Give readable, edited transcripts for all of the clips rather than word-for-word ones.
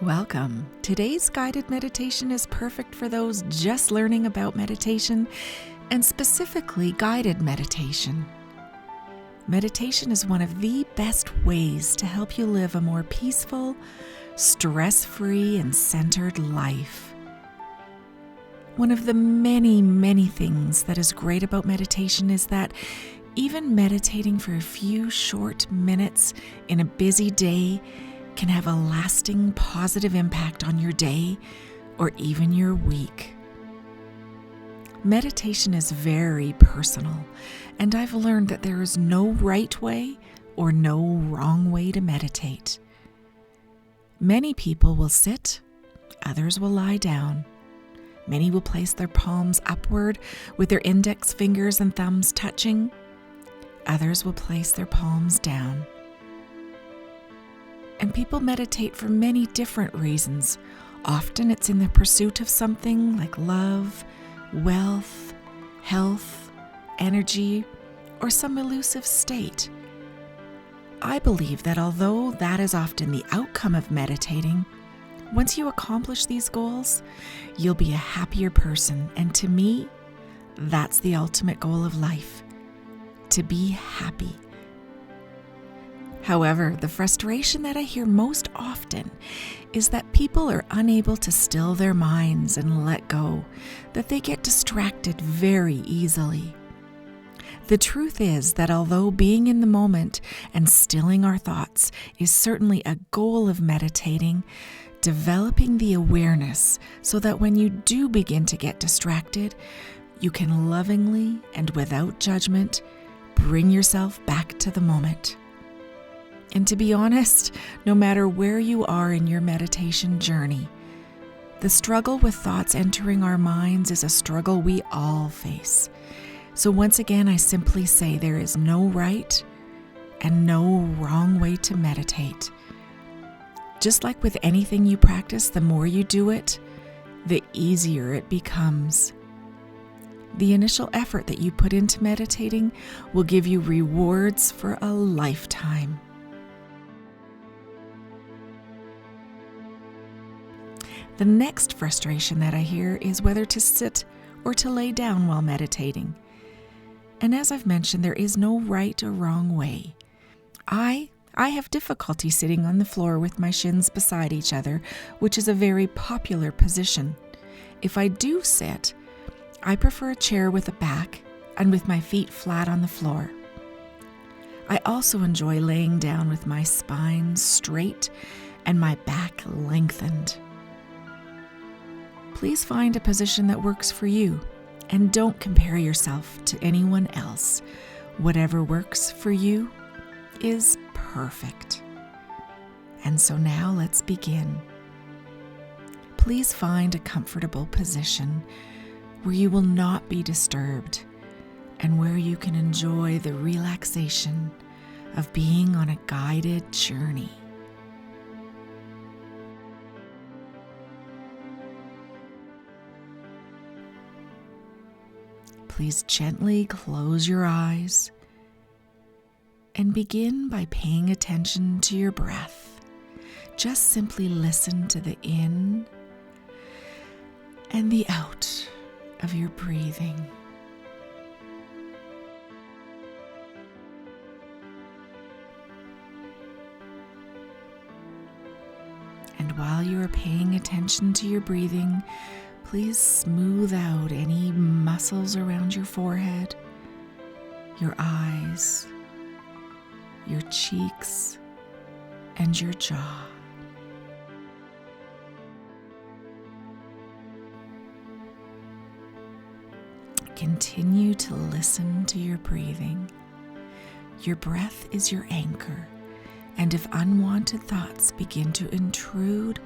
Welcome. Today's guided meditation is perfect for those just learning about meditation, and specifically guided meditation. Meditation is one of the best ways to help you live a more peaceful, stress-free, and centered life. One of the many things that is great about meditation is that even meditating for a few short minutes in a busy day can have a lasting positive impact on your day or even your week. Meditation is very personal, and I've learned that there is no right way or no wrong way to meditate. Many people will sit, others will lie down. Many will place their palms upward with their index fingers and thumbs touching. Others will place their palms down. And people meditate for many different reasons. Often it's in the pursuit of something like love, wealth, health, energy, or some elusive state. I believe that although that is often the outcome of meditating, once you accomplish these goals, you'll be a happier person. And to me, that's the ultimate goal of life, to be happy. However, the frustration that I hear most often is that people are unable to still their minds and let go, that they get distracted very easily. The truth is that although being in the moment and stilling our thoughts is certainly a goal of meditating, developing the awareness so that when you do begin to get distracted, you can lovingly and without judgment bring yourself back to the moment. And to be honest, no matter where you are in your meditation journey, the struggle with thoughts entering our minds is a struggle we all face. So once again, I simply say there is no right and no wrong way to meditate. Just like with anything you practice, the more you do it, the easier it becomes. The initial effort that you put into meditating will give you rewards for a lifetime. The next frustration that I hear is whether to sit or to lay down while meditating. And as I've mentioned, there is no right or wrong way. I have difficulty sitting on the floor with my shins beside each other, which is a very popular position. If I do sit, I prefer a chair with a back and with my feet flat on the floor. I also enjoy laying down with my spine straight and my back lengthened. Please find a position that works for you, and don't compare yourself to anyone else. Whatever works for you is perfect. And so now let's begin. Please find a comfortable position where you will not be disturbed and where you can enjoy the relaxation of being on a guided journey. Please gently close your eyes and begin by paying attention to your breath. Just simply listen to the in and the out of your breathing. And while you are paying attention to your breathing, please smooth out any muscles around your forehead, your eyes, your cheeks, and your jaw. Continue to listen to your breathing. Your breath is your anchor, and if unwanted thoughts begin to intrude,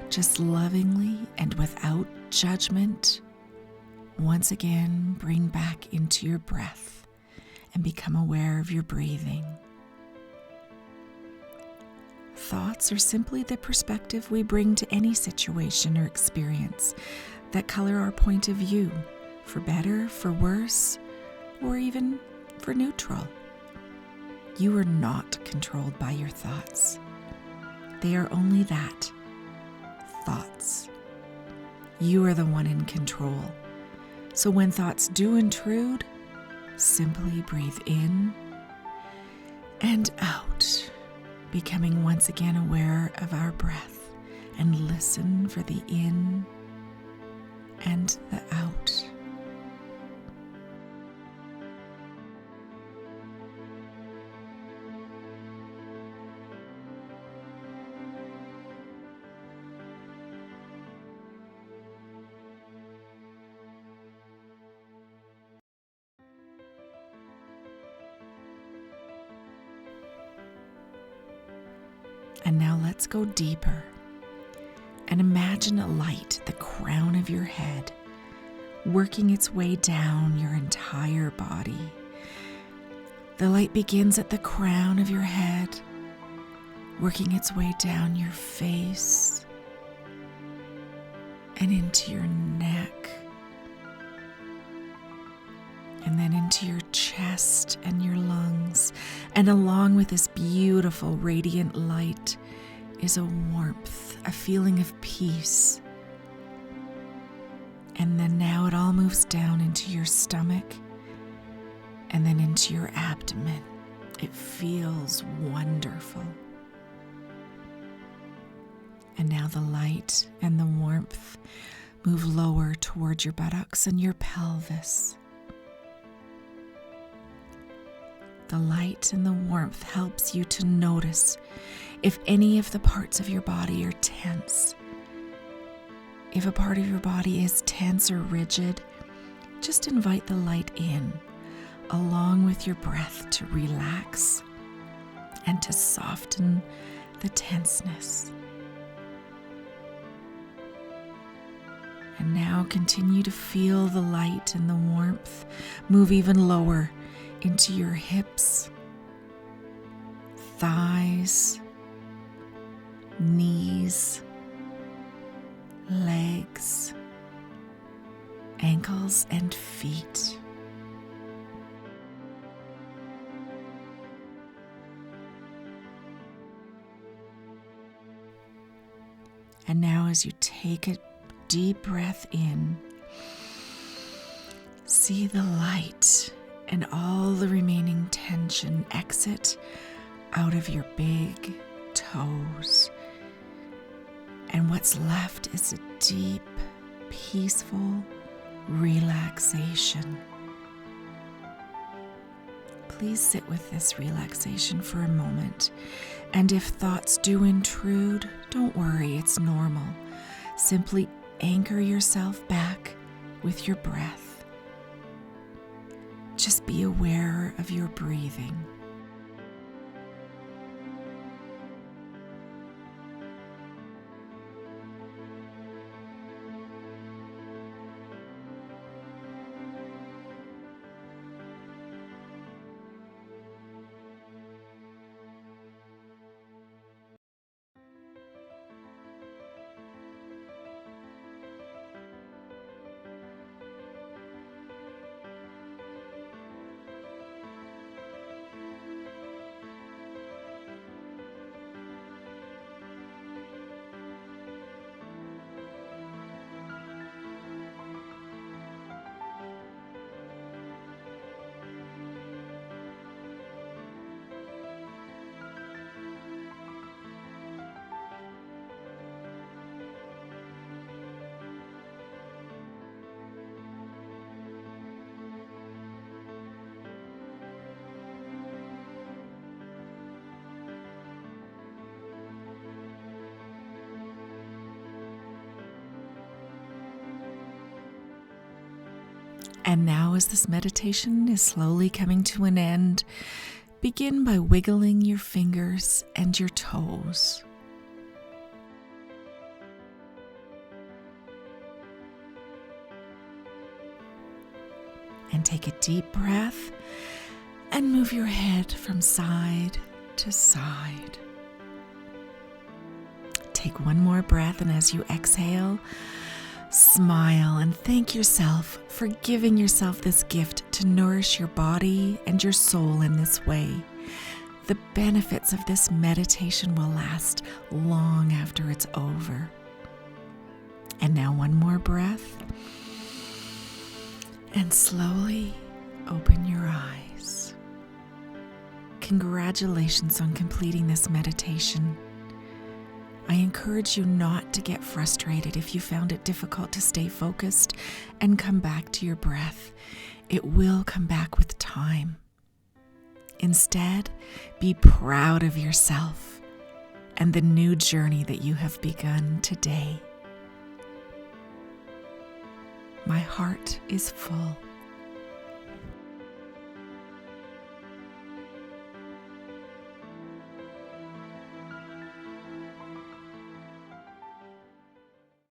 just lovingly and without judgment, once again bring back into your breath and become aware of your breathing. Thoughts are simply the perspective we bring to any situation or experience that color our point of view, for better, for worse, or even for neutral. You are not controlled by your thoughts. They are only that, You are the one in control. So when thoughts do intrude, simply breathe in and out, becoming once again aware of our breath, and listen for the in and the out. And now let's go deeper and imagine a light at the crown of your head, working its way down your entire body. The light begins at the crown of your head, working its way down your face and into your neck, and then into your chest and your lungs. And along with this beautiful radiant light is a warmth, a feeling of peace. And then now it all moves down into your stomach and then into your abdomen. It feels wonderful. And now the light and the warmth move lower towards your buttocks and your pelvis. The light and the warmth helps you to notice if any of the parts of your body are tense. If a part of your body is tense or rigid, just invite the light in, along with your breath, to relax and to soften the tenseness. And now continue to feel the light and the warmth move even lower into your hips, thighs, knees, legs, ankles, and feet. And now as you take a deep breath in, see the light and all the remaining tension exit out of your big toes. And what's left is a deep, peaceful relaxation. Please sit with this relaxation for a moment. And if thoughts do intrude, don't worry, it's normal. Simply anchor yourself back with your breath. Just be aware of your breathing. And now, as this meditation is slowly coming to an end, begin by wiggling your fingers and your toes. And take a deep breath and move your head from side to side. Take one more breath, and as you exhale, smile and thank yourself for giving yourself this gift to nourish your body and your soul in this way. The benefits of this meditation will last long after it's over. And Now one more breath. And slowly open your eyes. Congratulations on completing this meditation. I encourage you not to get frustrated if you found it difficult to stay focused and come back to your breath. It will come back with time. Instead, be proud of yourself and the new journey that you have begun today. My heart is full.